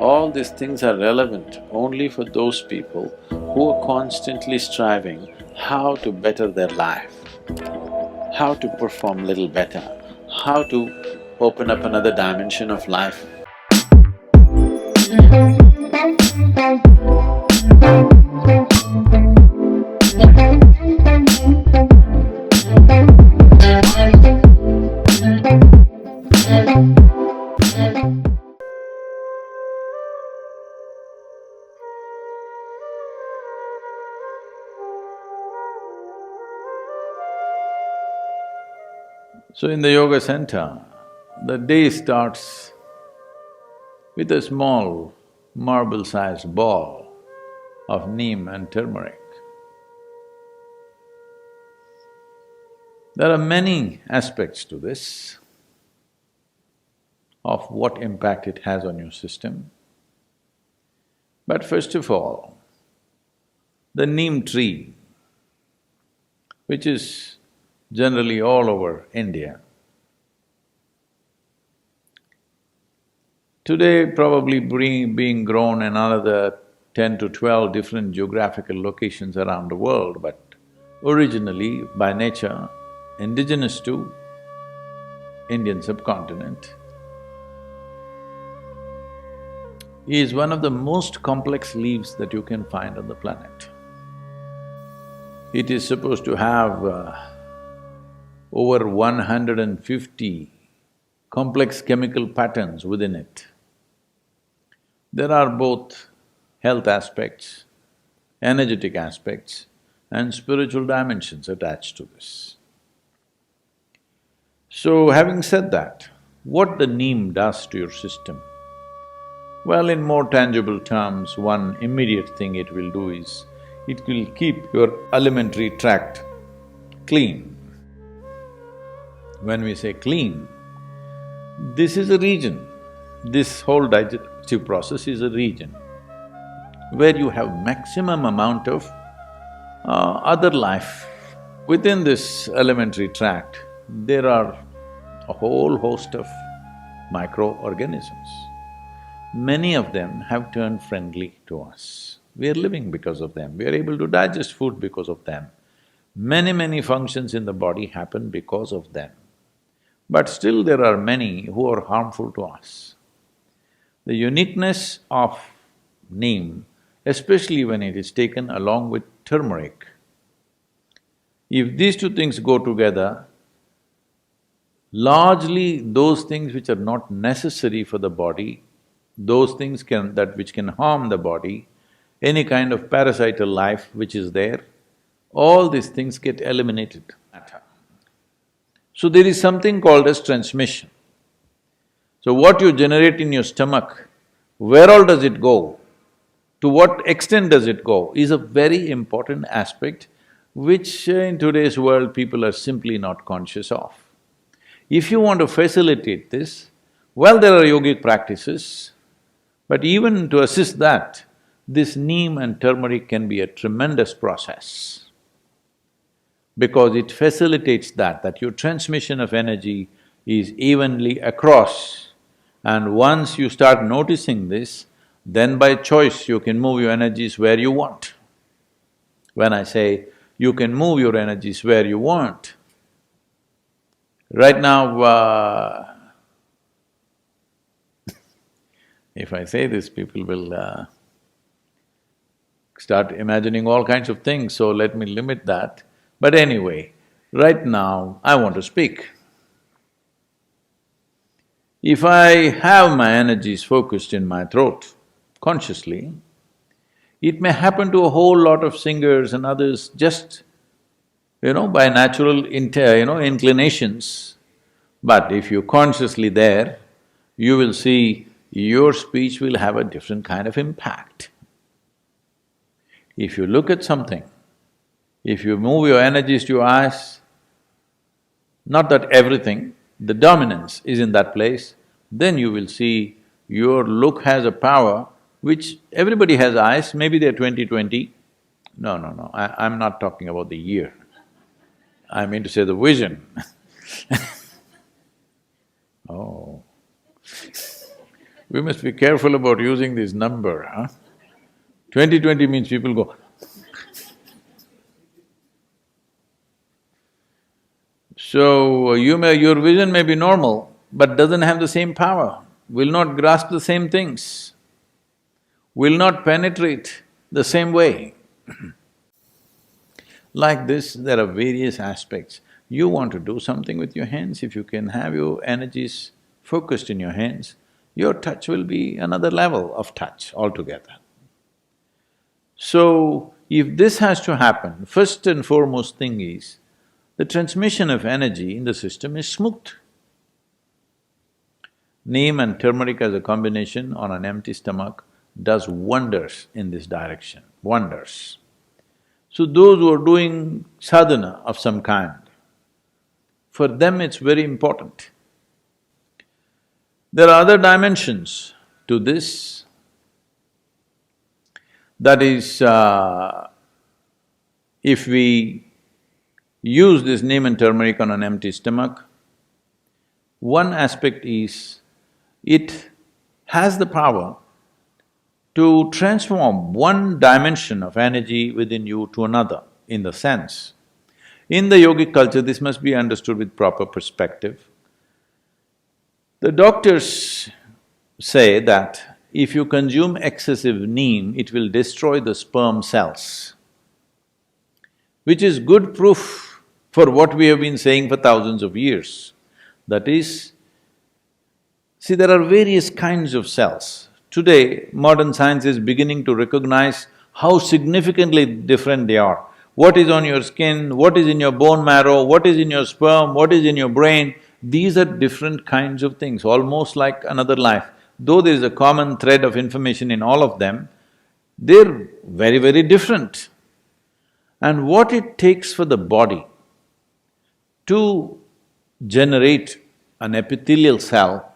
All these things are relevant only for those people who are constantly striving how to better their life, how to perform little better, how to open up another dimension of life. So in the yoga center, the day starts with a small marble-sized ball of neem and turmeric. There are many aspects to this, of what impact it has on your system. But first of all, the neem tree, which is generally all over India, today probably being grown in another 10 to 12 different geographical locations around the world, but originally, by nature, indigenous to Indian subcontinent, is one of the most complex leaves that you can find on the planet. It is supposed to have over 150 complex chemical patterns within it. There are both health aspects, energetic aspects, and spiritual dimensions attached to this. So, having said that, what the neem does to your system? Well, in more tangible terms, one immediate thing it will do is, it will keep your alimentary tract clean. When we say clean, this is a region, this whole digestive process is a region where you have maximum amount of other life. Within this alimentary tract, there are a whole host of microorganisms. Many of them have turned friendly to us. We are living because of them, we are able to digest food because of them. Many functions in the body happen because of them. But still there are many who are harmful to us. The uniqueness of neem, especially when it is taken along with turmeric, if these two things go together, largely those things which are not necessary for the body, those things which can harm the body, any kind of parasital life which is there, all these things get eliminated. So there is something called as transmission. So what you generate in your stomach, where all does it go, to what extent does it go, is a very important aspect which in today's world people are simply not conscious of. If you want to facilitate this, well, there are yogic practices, but even to assist that, this neem and turmeric can be a tremendous process because it facilitates that your transmission of energy is evenly across. And once you start noticing this, then by choice you can move your energies where you want. When I say you can move your energies where you want, right now, if I say this, people will start imagining all kinds of things, so let me limit that. But anyway, right now, I want to speak. If I have my energies focused in my throat, consciously, it may happen to a whole lot of singers and others just, by natural inclinations. But if you're consciously there, you will see your speech will have a different kind of impact. If you look at something, if you move your energies to your eyes, not that everything, the dominance is in that place, then you will see your look has a power which everybody has eyes, maybe they're 20/20. No, I'm not talking about the year. I mean to say the vision. Oh. We must be careful about using this number, huh? 2020 means people go, so your vision may be normal, but doesn't have the same power, will not grasp the same things, will not penetrate the same way. Like this, there are various aspects. You want to do something with your hands, if you can have your energies focused in your hands, your touch will be another level of touch altogether. So, if this has to happen, first and foremost thing is, the transmission of energy in the system is smooth. Neem and turmeric as a combination on an empty stomach does wonders in this direction, wonders. So those who are doing sadhana of some kind, for them it's very important. There are other dimensions to this. That is, if we use this neem and turmeric on an empty stomach, one aspect is, it has the power to transform one dimension of energy within you to another, in the sense. In the yogic culture, this must be understood with proper perspective. The doctors say that if you consume excessive neem, it will destroy the sperm cells, which is good proof for what we have been saying for thousands of years. That is, see, there are various kinds of cells. Today, modern science is beginning to recognize how significantly different they are. What is on your skin, what is in your bone marrow, what is in your sperm, what is in your brain, these are different kinds of things, almost like another life. Though there is a common thread of information in all of them, they're very, very different. And what it takes for the body to generate an epithelial cell,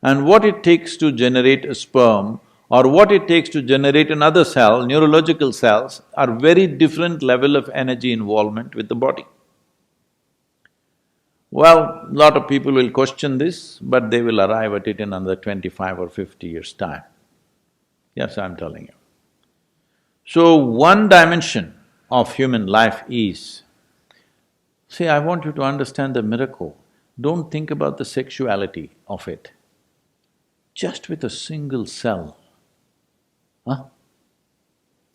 and what it takes to generate a sperm, or what it takes to generate another cell, neurological cells, are very different level of energy involvement with the body. Well, lot of people will question this, but they will arrive at it in another 25 or 50 years' time. Yes, I'm telling you. So, one dimension of human life is, see, I want you to understand the miracle. Don't think about the sexuality of it. Just with a single cell,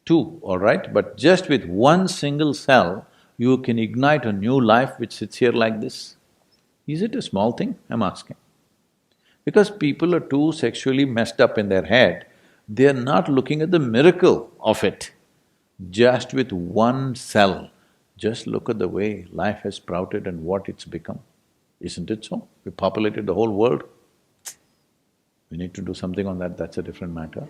two, all right, but just with one single cell, you can ignite a new life which sits here like this. Is it a small thing? I'm asking. Because people are too sexually messed up in their head, they're not looking at the miracle of it. Just with one cell, just look at the way life has sprouted and what it's become. Isn't it so? We populated the whole world. We need to do something on that, that's a different matter.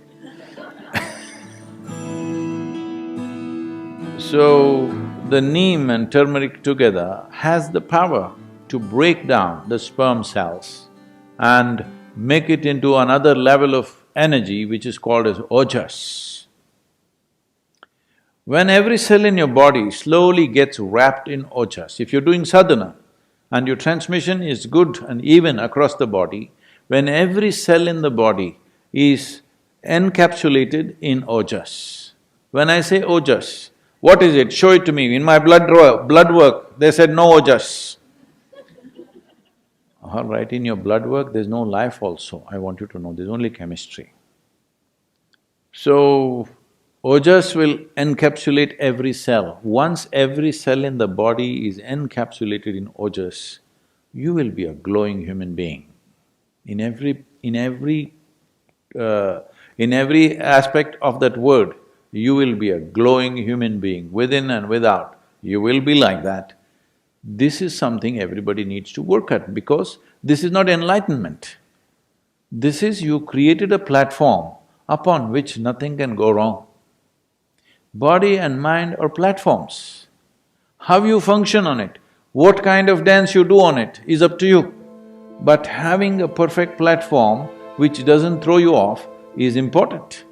So, the neem and turmeric together has the power to break down the sperm cells and make it into another level of energy which is called as ojas. When every cell in your body slowly gets wrapped in ojas, if you're doing sadhana and your transmission is good and even across the body, when every cell in the body is encapsulated in ojas. When I say ojas, what is it? Show it to me. In my blood work, they said no ojas. All right, in your blood work, there's no life also, I want you to know, there's only chemistry. So, ojas will encapsulate every cell. Once every cell in the body is encapsulated in ojas, you will be a glowing human being. In every aspect of that word, you will be a glowing human being, within and without, you will be like that. This is something everybody needs to work at, because this is not enlightenment. This is you created a platform upon which nothing can go wrong. Body and mind are platforms. How you function on it, what kind of dance you do on it is up to you. But having a perfect platform which doesn't throw you off is important.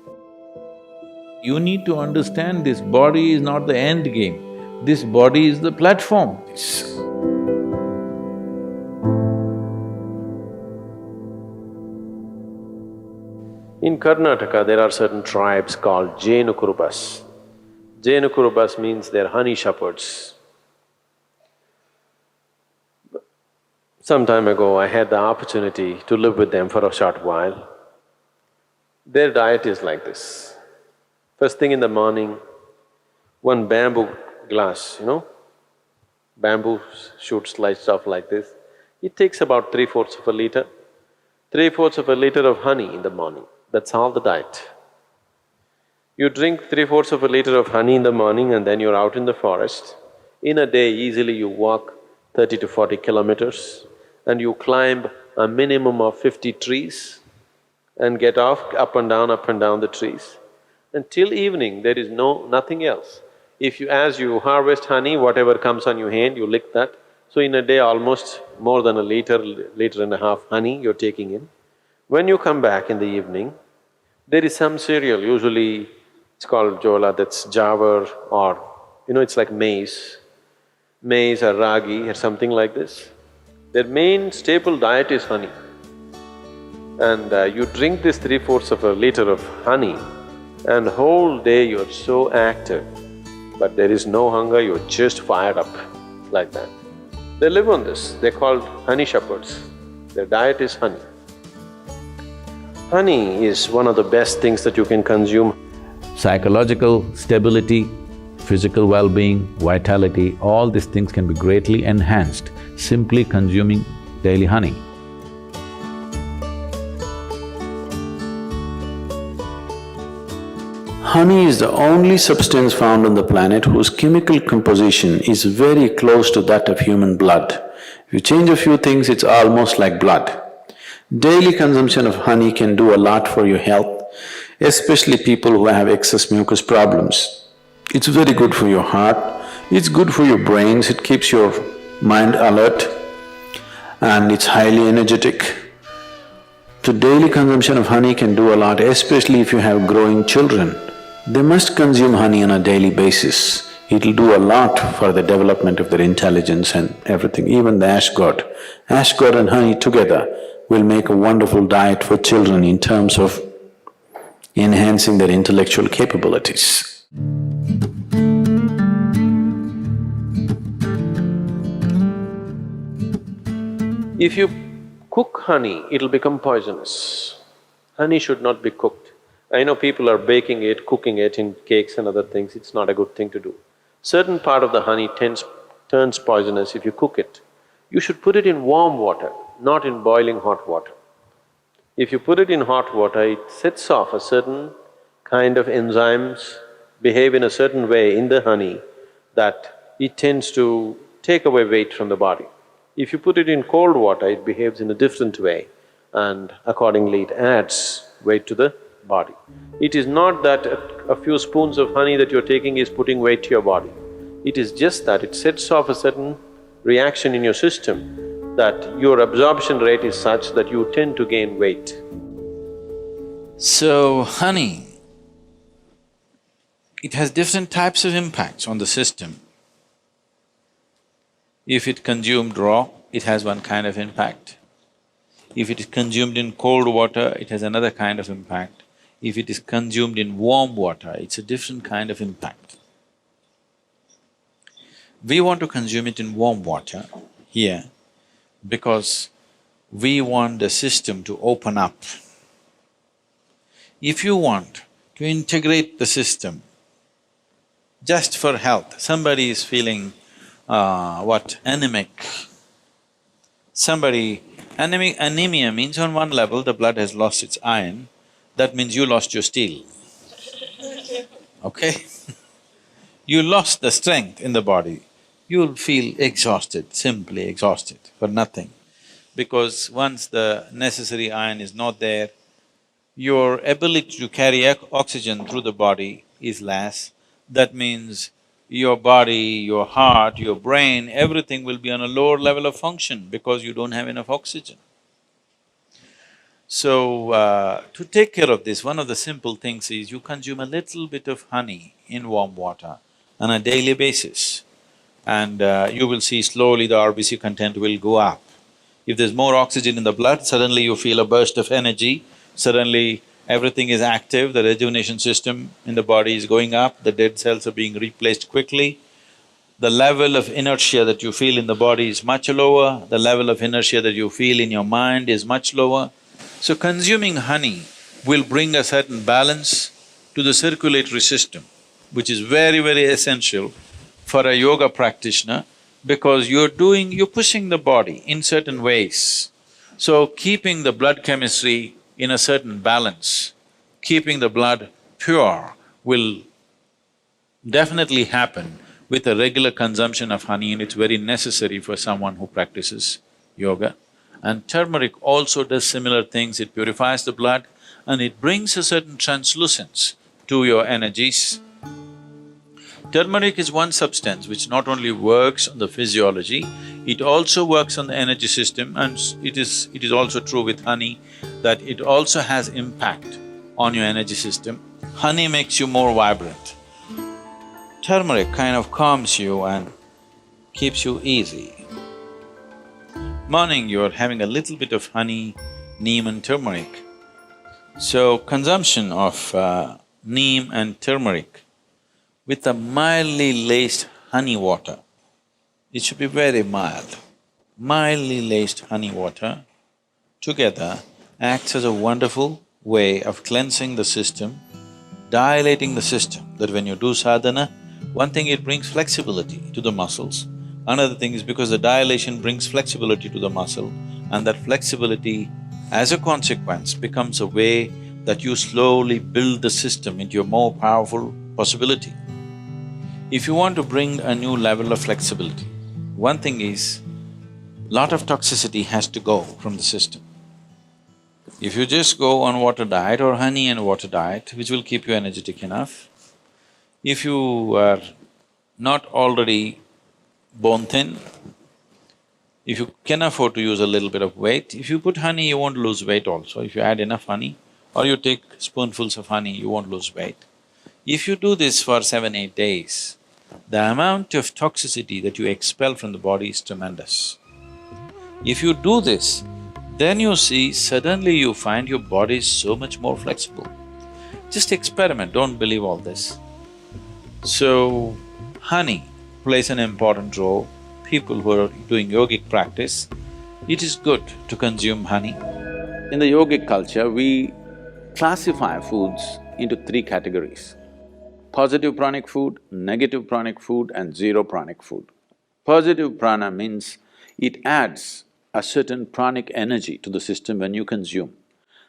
You need to understand this body is not the end game, this body is the platform. In Karnataka, there are certain tribes called Jenukurubas. Jenukurubas means they're honey shepherds. Some time ago, I had the opportunity to live with them for a short while. Their diet is like this. First thing in the morning, one bamboo glass, bamboo shoot sliced off like this. It takes about 3/4 of a liter. 3/4 of a liter of honey in the morning, that's all the diet. You drink 3/4 of a liter of honey in the morning and then you're out in the forest. In a day, easily you walk 30 to 40 kilometers and you climb a minimum of 50 trees and get off up and down the trees. Until evening, there is nothing else. As you harvest honey, whatever comes on your hand, you lick that. So in a day, almost more than a liter and a half honey you're taking in. When you come back in the evening, there is some cereal, usually it's called jola, that's jawar or it's like maize or ragi or something like this. Their main staple diet is honey. And you drink this 3/4 of a liter of honey and whole day you're so active, but there is no hunger, you're just fired up like that. They live on this, they're called honey shepherds. Their diet is honey. Honey is one of the best things that you can consume. Psychological stability, physical well-being, vitality, all these things can be greatly enhanced simply consuming daily honey. Honey is the only substance found on the planet whose chemical composition is very close to that of human blood. If you change a few things, it's almost like blood. Daily consumption of honey can do a lot for your health, especially people who have excess mucus problems. It's very good for your heart, it's good for your brains, it keeps your mind alert, and it's highly energetic. So daily consumption of honey can do a lot, especially if you have growing children. They must consume honey on a daily basis. It'll do a lot for the development of their intelligence and everything, even the ash god. Ash god and honey together will make a wonderful diet for children in terms of enhancing their intellectual capabilities. If you cook honey, it'll become poisonous. Honey should not be cooked. I know people are baking it, cooking it in cakes and other things, it's not a good thing to do. Certain part of the honey turns poisonous if you cook it. You should put it in warm water, not in boiling hot water. If you put it in hot water, it sets off a certain kind of enzymes, behave in a certain way in the honey that it tends to take away weight from the body. If you put it in cold water, it behaves in a different way and accordingly it adds weight to the body. It is not that a few spoons of honey that you're taking is putting weight to your body. It is just that it sets off a certain reaction in your system that your absorption rate is such that you tend to gain weight. So, honey, it has different types of impacts on the system. If it consumed raw, it has one kind of impact. If it is consumed in cold water, it has another kind of impact. If it is consumed in warm water, it's a different kind of impact. We want to consume it in warm water here because we want the system to open up. If you want to integrate the system just for health, somebody is feeling anemic. Anemia means on one level the blood has lost its iron, that means you lost your steel, okay? You lost the strength in the body, you'll feel exhausted, simply exhausted for nothing. Because once the necessary iron is not there, your ability to carry oxygen through the body is less. That means your body, your heart, your brain, everything will be on a lower level of function because you don't have enough oxygen. So, to take care of this, one of the simple things is you consume a little bit of honey in warm water on a daily basis and you will see slowly the RBC content will go up. If there's more oxygen in the blood, suddenly you feel a burst of energy, suddenly everything is active, the rejuvenation system in the body is going up, the dead cells are being replaced quickly, the level of inertia that you feel in the body is much lower, the level of inertia that you feel in your mind is much lower. So consuming honey will bring a certain balance to the circulatory system, which is very, very essential for a yoga practitioner because you're pushing the body in certain ways. So keeping the blood chemistry in a certain balance, keeping the blood pure will definitely happen with a regular consumption of honey, and it's very necessary for someone who practices yoga. And turmeric also does similar things, it purifies the blood and it brings a certain translucence to your energies. Turmeric is one substance which not only works on the physiology, it also works on the energy system, and it is also true with honey that it also has impact on your energy system. Honey makes you more vibrant. Turmeric kind of calms you and keeps you easy. Morning you're having a little bit of honey, neem and turmeric. So consumption of neem and turmeric with a mildly laced honey water, it should be very mild. Mildly laced honey water together acts as a wonderful way of cleansing the system, dilating the system, that when you do sadhana, one thing, it brings flexibility to the muscles. Another thing is because the dilation brings flexibility to the muscle, and that flexibility, as a consequence, becomes a way that you slowly build the system into a more powerful possibility. If you want to bring a new level of flexibility, one thing is, lot of toxicity has to go from the system. If you just go on water diet or honey and water diet, which will keep you energetic enough, if you are not already bone thin, if you can afford to use a little bit of weight, if you put honey, you won't lose weight also. If you add enough honey or you take spoonfuls of honey, you won't lose weight. If you do this for 7-8 days, the amount of toxicity that you expel from the body is tremendous. If you do this, then you see suddenly you find your body is so much more flexible. Just experiment, don't believe all this. So, honey plays an important role. People who are doing yogic practice, it is good to consume honey. In the yogic culture, we classify foods into 3 categories: positive pranic food, negative pranic food and zero pranic food. Positive prana means it adds a certain pranic energy to the system when you consume.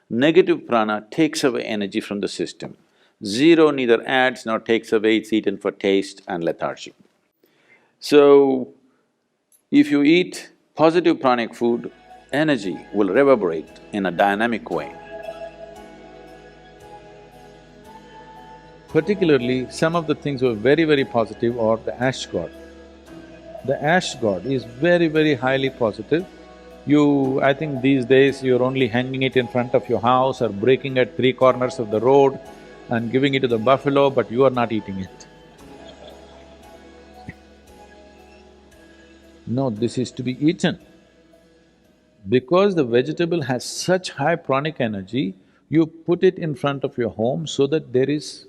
Negative prana takes away energy from the system. Zero neither adds nor takes away, it's eaten for taste and lethargy. So, if you eat positive pranic food, energy will reverberate in a dynamic way. Particularly, some of the things were very, very positive are the ash god. The ash god is very, very highly positive. I think these days you're only hanging it in front of your house or breaking at 3 corners of the road and giving it to the buffalo, but you are not eating it. No, this is to be eaten. Because the vegetable has such high pranic energy, you put it in front of your home so that there is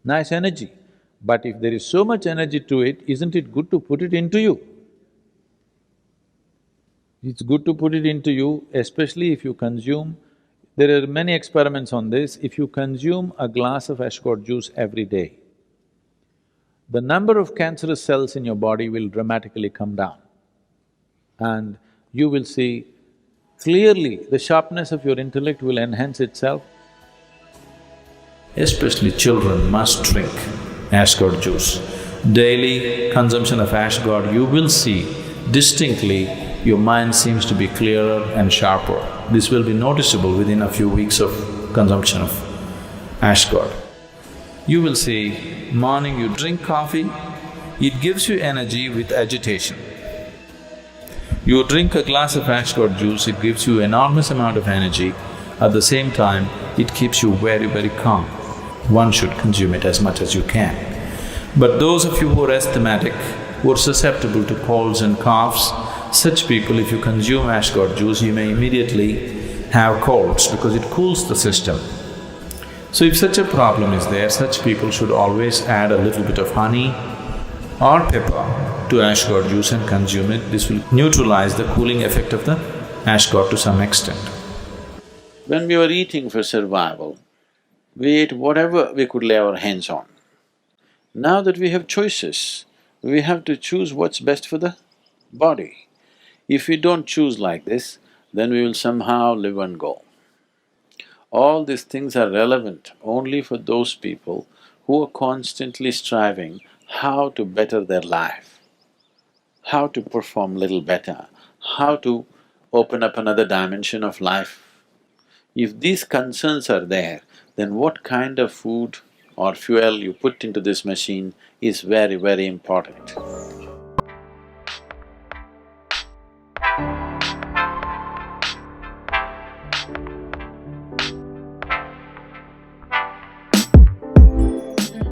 nice energy. But if there is so much energy to it, isn't it good to put it into you? It's good to put it into you, especially if you consume. There are many experiments on this. If you consume a glass of ashgod juice every day, the number of cancerous cells in your body will dramatically come down. And you will see clearly the sharpness of your intellect will enhance itself. Especially children must drink ashgod juice. Daily consumption of ashgod, you will see distinctly your mind seems to be clearer and sharper. This will be noticeable within a few weeks of consumption of ashgod. You will see, morning you drink coffee, it gives you energy with agitation. You drink a glass of ashgod juice, it gives you enormous amount of energy. At the same time, it keeps you very, very calm. One should consume it as much as you can. But those of you who are asthmatic, who are susceptible to colds and coughs, such people, if you consume ashgod juice, you may immediately have colds because it cools the system. So if such a problem is there, such people should always add a little bit of honey or pepper to ash gourd juice and consume it. This will neutralize the cooling effect of the ash gourd to some extent. When we were eating for survival, we ate whatever we could lay our hands on. Now that we have choices, we have to choose what's best for the body. If we don't choose like this, then we will somehow live and go. All these things are relevant only for those people who are constantly striving how to better their life, how to perform little better, how to open up another dimension of life. If these concerns are there, then what kind of food or fuel you put into this machine is very, very important.